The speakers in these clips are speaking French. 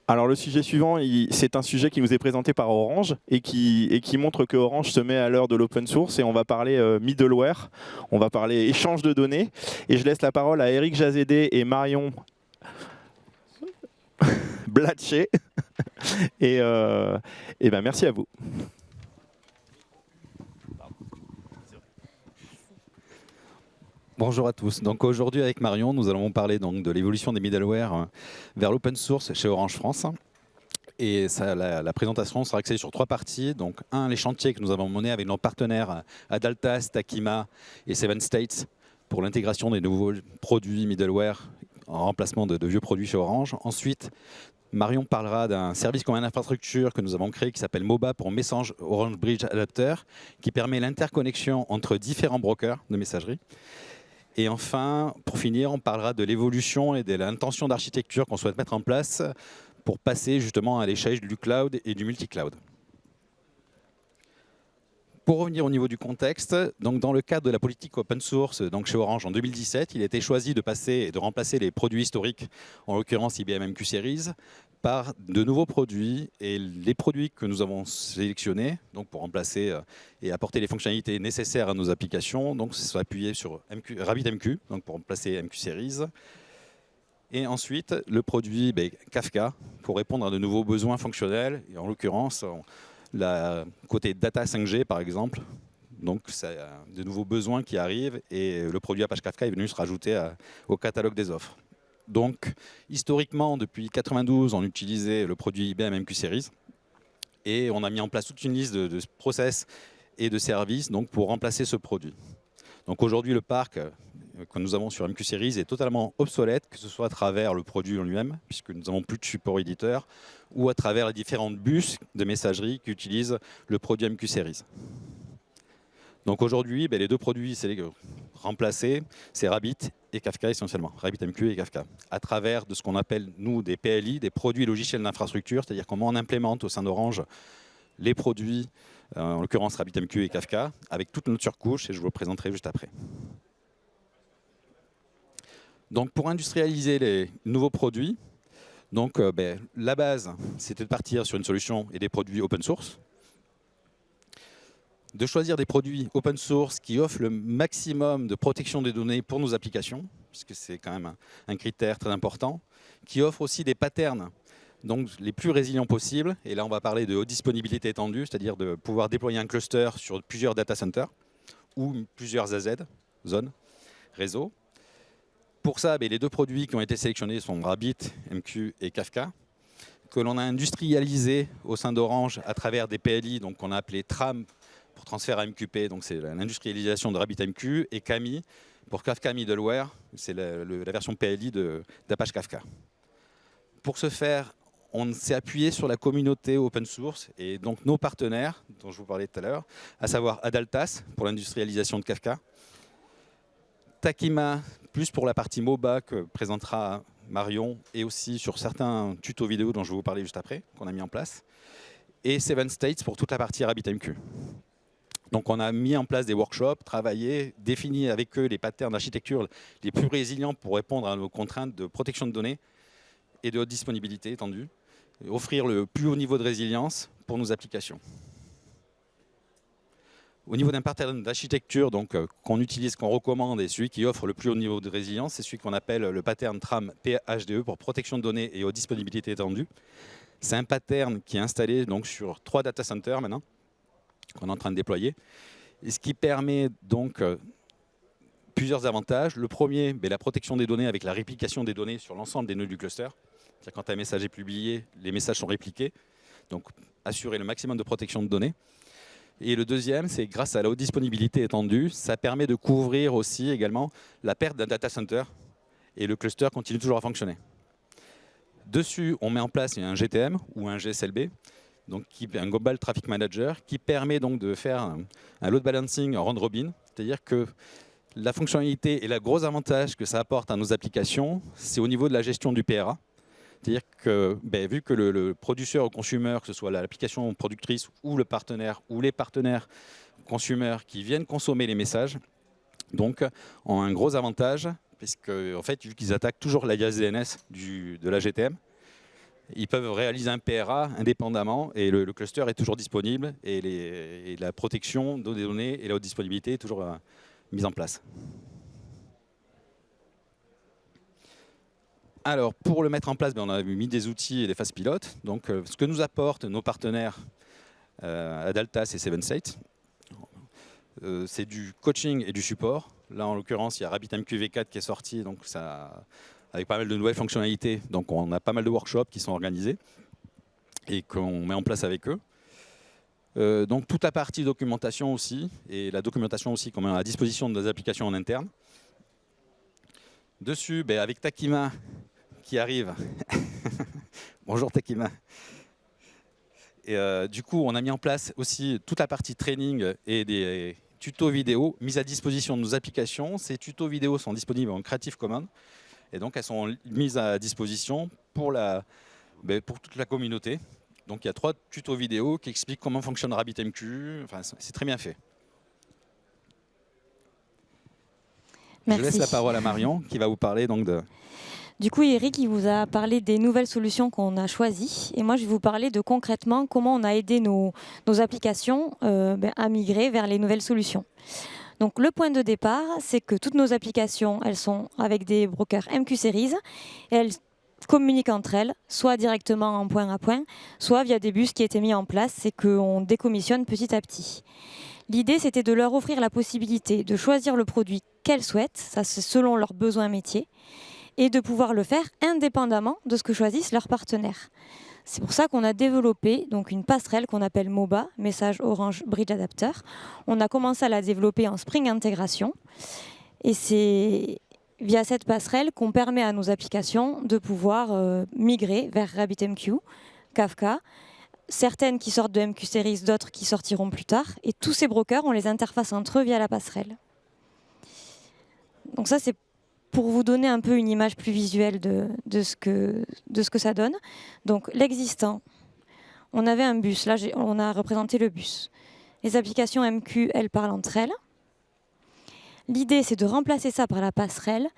Alors le sujet suivant, c'est un sujet qui nous est présenté par Orange et qui montre que Orange se met à l'heure de l'open source et on va parler middleware, on va parler échange de données et je laisse la parole à Eric Jazédé et Marion Blatché et ben merci à vous. Bonjour à tous. Donc aujourd'hui avec Marion, nous allons parler donc de l'évolution des middleware vers l'open source chez Orange France. Et ça, la présentation sera axée sur 3 parties. Donc les chantiers que nous avons menés avec nos partenaires Adaltas, Takima et Seven States pour l'intégration des nouveaux produits middleware en remplacement de vieux produits chez Orange. Ensuite, Marion parlera d'un service commun d'infrastructure que nous avons créé qui s'appelle MOBA pour Message Orange Bridge Adapter, qui permet l'interconnexion entre différents brokers de messagerie. Et enfin, pour finir, on parlera de l'évolution et de l'intention d'architecture qu'on souhaite mettre en place pour passer justement à l'échelle du cloud et du multi-cloud. Pour revenir au niveau du contexte, donc dans le cadre de la politique open source donc chez Orange en 2017, il a été choisi de passer et de remplacer les produits historiques, en l'occurrence IBM MQ Series, par de nouveaux produits. Et les produits que nous avons sélectionnés donc pour remplacer et apporter les fonctionnalités nécessaires à nos applications, donc se sont appuyés sur RabbitMQ, donc pour remplacer MQ Series. Et ensuite, le produit Kafka pour répondre à de nouveaux besoins fonctionnels. Et en l'occurrence, côté data 5G par exemple, donc c'est de nouveaux besoins qui arrivent et le produit Apache Kafka est venu se rajouter au catalogue des offres. Donc historiquement, depuis 1992, on utilisait le produit IBM MQ Series et on a mis en place toute une liste de process et de services donc, pour remplacer ce produit. Donc aujourd'hui, le parc que nous avons sur MQ Series est totalement obsolète, que ce soit à travers le produit en lui-même, puisque nous n'avons plus de support éditeur, ou à travers les différentes bus de messagerie qui utilisent le produit MQ Series. Donc aujourd'hui, les 2 produits remplacés, c'est Rabbit et Kafka essentiellement, RabbitMQ et Kafka, à travers de ce qu'on appelle, nous, des PLI, des produits logiciels d'infrastructure, c'est-à-dire comment on implémente au sein d'Orange les produits, en l'occurrence RabbitMQ et Kafka, avec toute notre surcouche, et je vous le présenterai juste après. Donc pour industrialiser les nouveaux produits, donc, la base, c'était de partir sur une solution et des produits open source, de choisir des produits open source qui offrent le maximum de protection des données pour nos applications, puisque c'est quand même un critère très important, qui offrent aussi des patterns donc les plus résilients possibles. Et là, on va parler de haute disponibilité étendue, c'est-à-dire de pouvoir déployer un cluster sur plusieurs data centers ou plusieurs AZ, zones, réseaux. Pour ça, les 2 produits qui ont été sélectionnés sont Rabbit, MQ et Kafka, que l'on a industrialisé au sein d'Orange à travers des PLI, donc qu'on a appelé TRAM pour transfert à MQP, donc c'est l'industrialisation de RabbitMQ, et Kami pour Kafka Middleware, c'est la version PLI d'Apache Kafka. Pour ce faire, on s'est appuyé sur la communauté open source et donc nos partenaires, dont je vous parlais tout à l'heure, à savoir Adaltas pour l'industrialisation de Kafka, Takima plus pour la partie MOBA que présentera Marion et aussi sur certains tutos vidéo dont je vais vous parler juste après, qu'on a mis en place, et Seven States pour toute la partie RabbitMQ. Donc on a mis en place des workshops, travaillé, défini avec eux les patterns d'architecture les plus résilients pour répondre à nos contraintes de protection de données et de haute disponibilité étendue, et offrir le plus haut niveau de résilience pour nos applications. Au niveau d'un pattern d'architecture qu'on utilise, qu'on recommande, et celui qui offre le plus haut niveau de résilience, c'est celui qu'on appelle le pattern TRAM PHDE pour protection de données et haute disponibilité étendue. C'est un pattern qui est installé donc, sur 3 data centers maintenant, qu'on est en train de déployer, et ce qui permet donc plusieurs avantages. Le premier, la protection des données avec la réplication des données sur l'ensemble des nœuds du cluster. C'est-à-dire quand un message est publié, les messages sont répliqués, donc assurer le maximum de protection de données. Et le deuxième, c'est grâce à la haute disponibilité étendue, ça permet de couvrir aussi également la perte d'un data center et le cluster continue toujours à fonctionner. Dessus, on met en place un GTM ou un GSLB, donc un Global Traffic Manager, qui permet donc de faire un load balancing en round robin, c'est-à-dire que la fonctionnalité et le gros avantage que ça apporte à nos applications, c'est au niveau de la gestion du PRA. C'est-à-dire que, vu que le producteur ou consumer, que ce soit l'application productrice ou le partenaire ou les partenaires consommateurs qui viennent consommer les messages, donc, ont un gros avantage, puisque, en fait, vu qu'ils attaquent toujours l'alias DNS de la GTM, ils peuvent réaliser un PRA indépendamment et le cluster est toujours disponible et la protection des données et la haute disponibilité est toujours mise en place. Alors, pour le mettre en place, on a mis des outils et des phases pilotes. Donc, ce que nous apportent nos partenaires Adaltas et SevenState, c'est du coaching et du support. Là, en l'occurrence, il y a RabbitMQ V4 qui est sorti, donc ça, avec pas mal de nouvelles fonctionnalités. Donc, on a pas mal de workshops qui sont organisés et qu'on met en place avec eux. Donc, toute la partie documentation aussi, et la documentation aussi qu'on met à la disposition de nos applications en interne. Dessus, avec Takima qui arrive. Bonjour Takima. Et, du coup, on a mis en place aussi toute la partie training et des tutos vidéo mis à disposition de nos applications. Ces tutos vidéo sont disponibles en Creative Commons et donc elles sont mises à disposition pour toute la communauté. Donc il y a 3 tutos vidéo qui expliquent comment fonctionne RabbitMQ. Enfin, c'est très bien fait. Merci. Je laisse la parole à Marion qui va vous parler donc de... Du coup, Eric, il vous a parlé des nouvelles solutions qu'on a choisies. Et moi, je vais vous parler de concrètement comment on a aidé nos applications à migrer vers les nouvelles solutions. Donc, le point de départ, c'est que toutes nos applications, elles sont avec des brokers MQ Series et elles communiquent entre elles, soit directement en point à point, soit via des bus qui étaient mis en place et qu'on décommissionne petit à petit. L'idée, c'était de leur offrir la possibilité de choisir le produit qu'elles souhaitent, ça c'est selon leurs besoins métiers, et de pouvoir le faire indépendamment de ce que choisissent leurs partenaires. C'est pour ça qu'on a développé donc une passerelle qu'on appelle MOBA, Message Orange Bridge Adapter. On a commencé à la développer en Spring Intégration. Et c'est via cette passerelle qu'on permet à nos applications de pouvoir migrer vers RabbitMQ, Kafka, certaines qui sortent de MQ Series, d'autres qui sortiront plus tard. Et tous ces brokers, on les interface entre eux via la passerelle. Donc ça, c'est pour vous donner un peu une image plus visuelle de ce que ça donne. Donc l'existant, on avait un bus, là on a représenté le bus. Les applications MQ, elles parlent entre elles. L'idée, c'est de remplacer ça par la passerelle.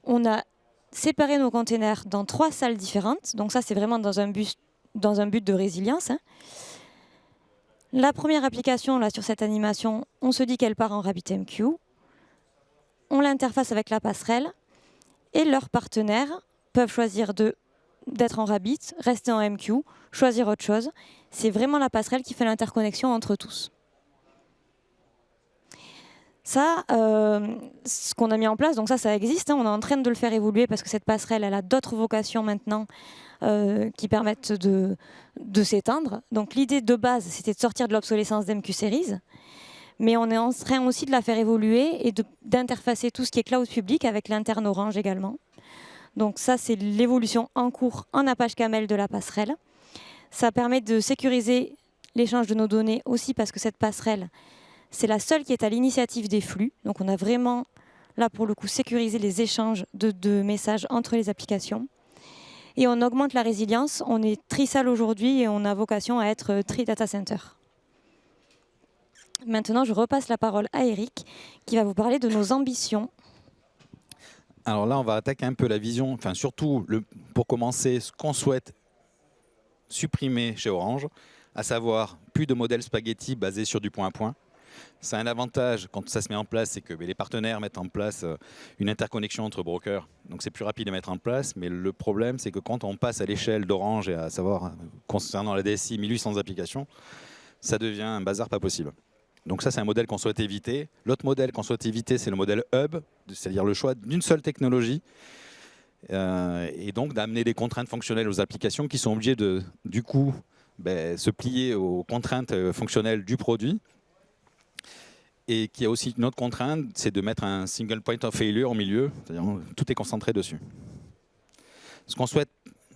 On a séparé nos containers dans 3 salles différentes. Donc ça, c'est vraiment dans un but de résilience. La première application, là, sur cette animation, on se dit qu'elle part en RabbitMQ. On l'interface avec la passerelle. Et leurs partenaires peuvent choisir d'être en Rabbit, rester en MQ, choisir autre chose. C'est vraiment la passerelle qui fait l'interconnexion entre tous. Ça, ce qu'on a mis en place, donc ça existe. On est en train de le faire évoluer parce que cette passerelle, elle a d'autres vocations maintenant qui permettent de s'éteindre. Donc l'idée de base, c'était de sortir de l'obsolescence d'MQ Series. Mais on est en train aussi de la faire évoluer et d'interfacer tout ce qui est cloud public avec l'interne Orange également. Donc ça, c'est l'évolution en cours en Apache Camel de la passerelle. Ça permet de sécuriser l'échange de nos données aussi parce que cette passerelle, c'est la seule qui est à l'initiative des flux. Donc on a vraiment, là pour le coup, sécurisé les échanges de messages entre les applications. Et on augmente la résilience. On est tri-salle aujourd'hui et on a vocation à être tri-data center. Maintenant, je repasse la parole à Eric, qui va vous parler de nos ambitions. Alors là, on va attaquer un peu la vision, enfin surtout, pour commencer, ce qu'on souhaite supprimer chez Orange, à savoir plus de modèles spaghetti basés sur du point à point. C'est un avantage quand ça se met en place, c'est que les partenaires mettent en place une interconnexion entre brokers. Donc c'est plus rapide à mettre en place, mais le problème, c'est que quand on passe à l'échelle d'Orange, et à savoir concernant la DSI 1800 applications, ça devient un bazar pas possible. Donc ça, c'est un modèle qu'on souhaite éviter. L'autre modèle qu'on souhaite éviter, c'est le modèle hub, c'est-à-dire le choix d'une seule technologie, et donc d'amener des contraintes fonctionnelles aux applications qui sont obligées de, du coup, se plier aux contraintes fonctionnelles du produit. Et qui a aussi une autre contrainte, c'est de mettre un single point of failure au milieu, c'est-à-dire tout est concentré dessus. Ce qu'on souhaite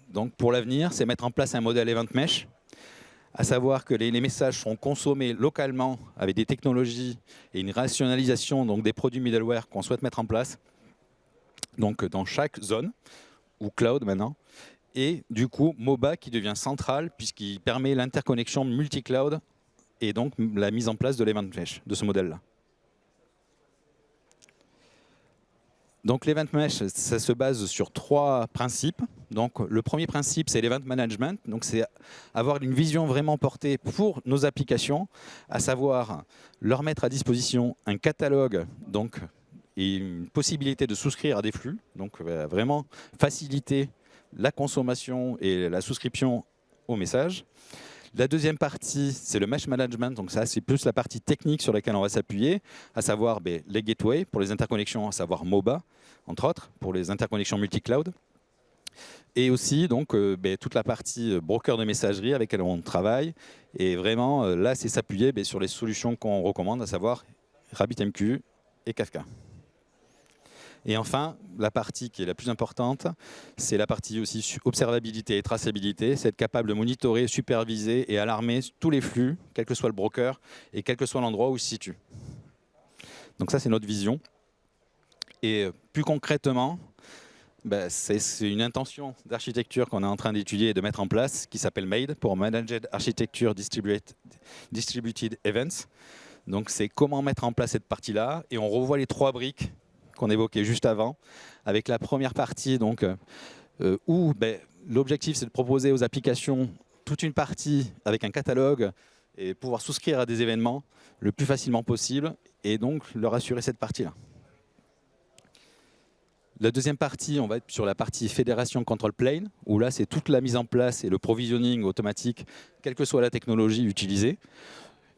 donc pour l'avenir, c'est mettre en place un modèle Event Mesh, à savoir que les messages seront consommés localement avec des technologies et une rationalisation donc, des produits middleware qu'on souhaite mettre en place donc, dans chaque zone, ou cloud maintenant, et du coup MOBA qui devient central puisqu'il permet l'interconnexion multi-cloud et donc la mise en place de l'Event Mesh, de ce modèle-là. Donc l'Event Mesh, ça se base sur 3 principes. Donc le premier principe, c'est l'Event Management. Donc c'est avoir une vision vraiment portée pour nos applications, à savoir leur mettre à disposition un catalogue donc, et une possibilité de souscrire à des flux. Donc vraiment faciliter la consommation et la souscription aux messages. La deuxième partie, c'est le Mesh Management. Donc ça, c'est plus la partie technique sur laquelle on va s'appuyer, à savoir les gateways pour les interconnexions, à savoir MOBA, entre autres, pour les interconnexions multi-cloud. Et aussi donc, toute la partie broker de messagerie avec laquelle on travaille. Et vraiment, là, c'est s'appuyer sur les solutions qu'on recommande, à savoir RabbitMQ et Kafka. Et enfin, la partie qui est la plus importante, c'est la partie aussi observabilité et traçabilité. C'est être capable de monitorer, superviser et alarmer tous les flux, quel que soit le broker et quel que soit l'endroit où il se situe. Donc ça, c'est notre vision. Et plus concrètement, c'est une intention d'architecture qu'on est en train d'étudier et de mettre en place, qui s'appelle MADE, pour Managed Architecture Distributed Events. Donc c'est comment mettre en place cette partie-là. Et on revoit les 3 briques qu'on évoquait juste avant, avec la première partie donc, où l'objectif c'est de proposer aux applications toute une partie avec un catalogue et pouvoir souscrire à des événements le plus facilement possible et donc leur assurer cette partie-là. La deuxième partie, on va être sur la partie fédération control plane, où là c'est toute la mise en place et le provisioning automatique, quelle que soit la technologie utilisée.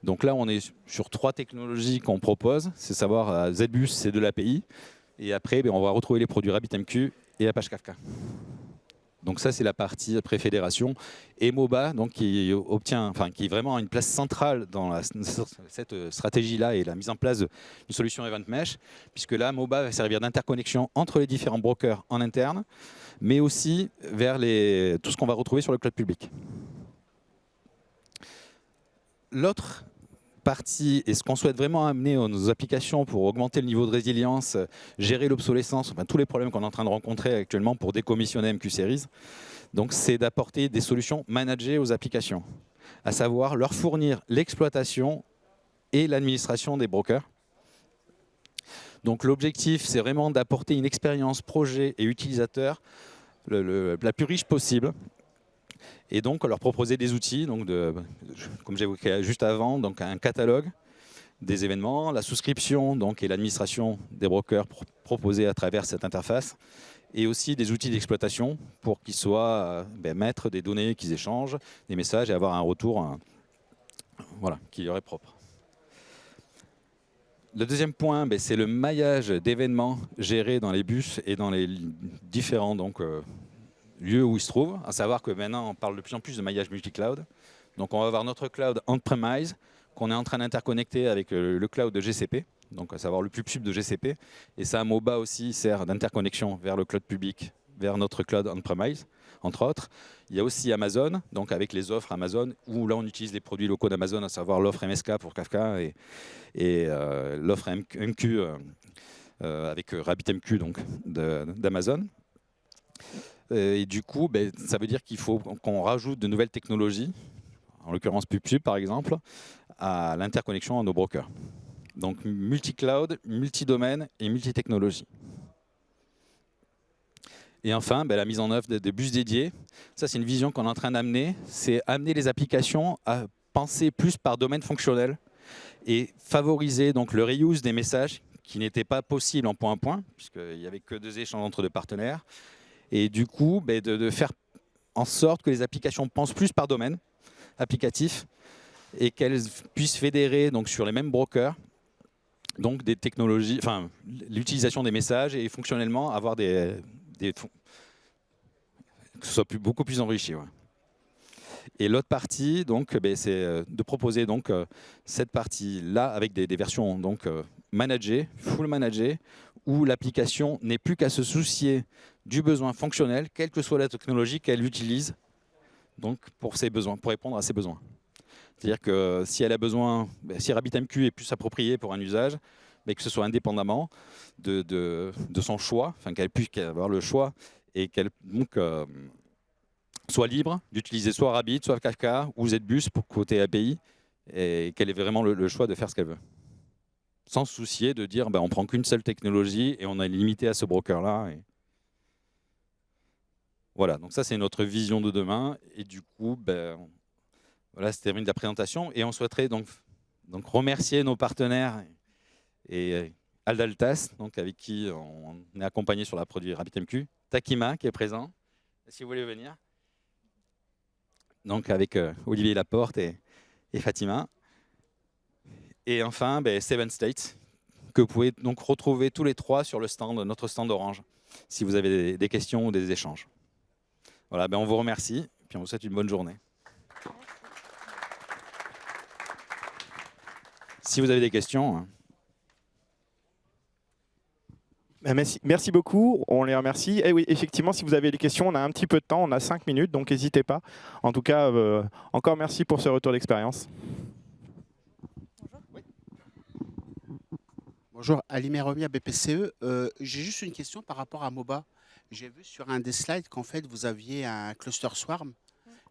Donc là, on est sur 3 technologies qu'on propose, c'est savoir ZBus, c'est de l'API, et après, on va retrouver les produits RabbitMQ et Apache Kafka. Donc ça, c'est la partie préfédération. Et MOBA, donc, qui est vraiment une place centrale dans cette stratégie-là et la mise en place d'une solution Event Mesh, puisque là, MOBA va servir d'interconnexion entre les différents brokers en interne, mais aussi vers tout ce qu'on va retrouver sur le cloud public. L'autre partie et ce qu'on souhaite vraiment amener à nos applications pour augmenter le niveau de résilience, gérer l'obsolescence, tous les problèmes qu'on est en train de rencontrer actuellement pour décommissionner MQ Series, donc c'est d'apporter des solutions managées aux applications, à savoir leur fournir l'exploitation et l'administration des brokers. Donc l'objectif, c'est vraiment d'apporter une expérience projet et utilisateur la plus riche possible. Et donc, leur proposer des outils, donc comme j'évoquais juste avant, donc un catalogue des événements, la souscription donc, et l'administration des brokers proposés à travers cette interface, et aussi des outils d'exploitation pour qu'ils soient maîtres des données qu'ils échangent, des messages, et avoir un retour qui leur est propre. Le deuxième point, c'est le maillage d'événements gérés dans les bus et dans les différents lieux où ils se trouvent, à savoir que maintenant on parle de plus en plus de maillage multi-cloud. Donc on va avoir notre cloud on-premise qu'on est en train d'interconnecter avec le cloud de GCP, donc à savoir le PubSub de GCP. Et ça, MOBA aussi sert d'interconnexion vers le cloud public, vers notre cloud on-premise, entre autres. Il y a aussi Amazon, donc avec les offres Amazon, où là on utilise les produits locaux d'Amazon, à savoir l'offre MSK pour Kafka et l'offre MQ avec RabbitMQ d'Amazon. Et du coup, ça veut dire qu'il faut qu'on rajoute de nouvelles technologies, en l'occurrence PubSub par exemple, à l'interconnexion à nos brokers. Donc multi-cloud, multi-domaine et multi-technologie. Et enfin, la mise en œuvre des bus dédiés. Ça, c'est une vision qu'on est en train d'amener. C'est amener les applications à penser plus par domaine fonctionnel et favoriser donc, le reuse des messages qui n'était pas possible en point à point, puisqu'il n'y avait que 2 échanges entre 2 partenaires. Et du coup, de faire en sorte que les applications pensent plus par domaine applicatif et qu'elles puissent fédérer donc, sur les mêmes brokers donc des technologies, l'utilisation des messages et fonctionnellement avoir que ce soit beaucoup plus enrichi. Ouais. Et l'autre partie, donc, c'est de proposer donc, cette partie-là avec des versions donc, managées, full managées, où l'application n'est plus qu'à se soucier du besoin fonctionnel, quelle que soit la technologie qu'elle utilise donc, pour ses besoins, pour répondre à ses besoins. C'est-à-dire que si elle a besoin, si RabbitMQ est plus approprié pour un usage, mais que ce soit indépendamment de son choix, qu'elle puisse avoir le choix et qu'elle donc soit libre d'utiliser soit Rabbit, soit Kafka ou ZBus pour côté API et qu'elle ait vraiment le choix de faire ce qu'elle veut. sans se soucier de dire on prend qu'une seule technologie et on est limité à ce broker-là. Voilà, donc ça c'est notre vision de demain. Et du coup, voilà, se termine la présentation. Et on souhaiterait donc remercier nos partenaires et Aldaltas, donc avec qui on est accompagné sur la produit RabbitMQ, Takima qui est présent, si vous voulez venir. Donc avec Olivier Laporte et Fatima. Et enfin, Seven States, que vous pouvez donc retrouver tous les trois sur le stand, notre stand Orange, si vous avez des questions ou des échanges. Voilà, on vous remercie, puis on vous souhaite une bonne journée. Si vous avez des questions. Merci beaucoup, on les remercie. Et oui, effectivement, si vous avez des questions, on a un petit peu de temps, on a 5 minutes, donc n'hésitez pas. En tout cas, encore merci pour ce retour d'expérience. Bonjour, Ali Meromi à BPCE. J'ai juste une question par rapport à MOBA. J'ai vu sur un des slides qu'en fait, vous aviez un cluster Swarm.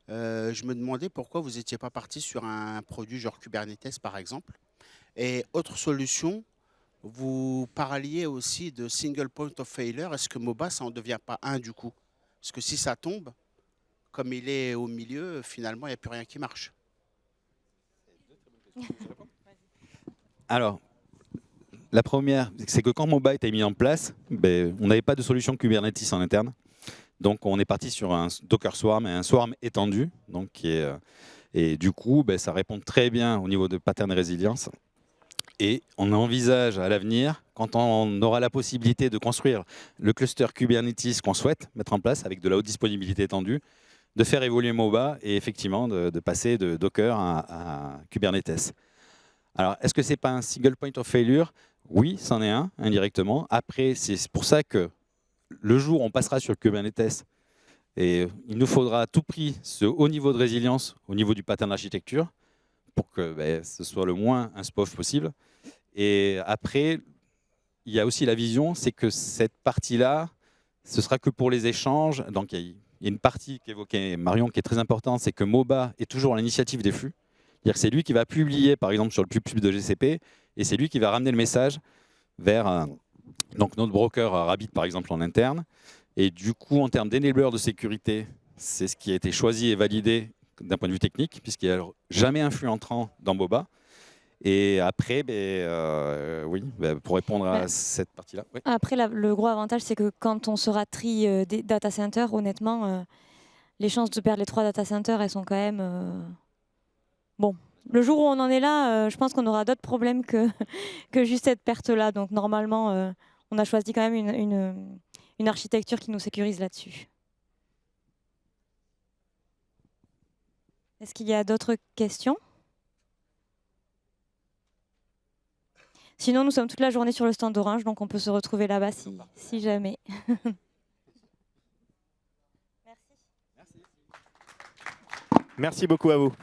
Je me demandais pourquoi vous n'étiez pas parti sur un produit genre Kubernetes, par exemple. Et autre solution, vous parliez aussi de single point of failure. Est-ce que MOBA, ça n'en devient pas un du coup? Parce que si ça tombe, comme il est au milieu, finalement, il n'y a plus rien qui marche. Alors, la première, c'est que quand MOBA était mis en place, on n'avait pas de solution Kubernetes en interne. Donc, on est parti sur un Docker Swarm et un Swarm étendu. Donc, et du coup, ça répond très bien au niveau de pattern résilience. Et on envisage à l'avenir, quand on aura la possibilité de construire le cluster Kubernetes qu'on souhaite mettre en place avec de la haute disponibilité étendue, de faire évoluer MOBA et effectivement de passer de Docker à Kubernetes. Alors, est-ce que ce n'est pas un single point of failure? Oui, c'en est un, indirectement. Après, c'est pour ça que le jour où on passera sur Kubernetes, et il nous faudra à tout prix ce haut niveau de résilience au niveau du pattern d'architecture pour que ce soit le moins un SPOF possible. Et après, il y a aussi la vision, c'est que cette partie-là, ce sera que pour les échanges. Donc, il y a une partie qu'évoquait Marion qui est très importante, c'est que MOBA est toujours à l'initiative des flux. C'est-à-dire que c'est lui qui va publier, par exemple, sur le pub de GCP, et c'est lui qui va ramener le message vers donc notre broker Rabbit, par exemple, en interne. Et du coup, en termes d'enabler de sécurité, c'est ce qui a été choisi et validé d'un point de vue technique, puisqu'il n'y a jamais un flux entrant dans MOBA. Et après, oui, pour répondre à cette partie-là. Oui. Après, le gros avantage, c'est que quand on sera tri des data centers, honnêtement, les chances de perdre les 3 data centers, elles sont quand même... Bon, le jour où on en est là, je pense qu'on aura d'autres problèmes que juste cette perte-là. Donc normalement, on a choisi quand même une architecture qui nous sécurise là-dessus. Est-ce qu'il y a d'autres questions? Sinon, nous sommes toute la journée sur le stand d'Orange, donc on peut se retrouver là-bas si jamais. Merci beaucoup à vous.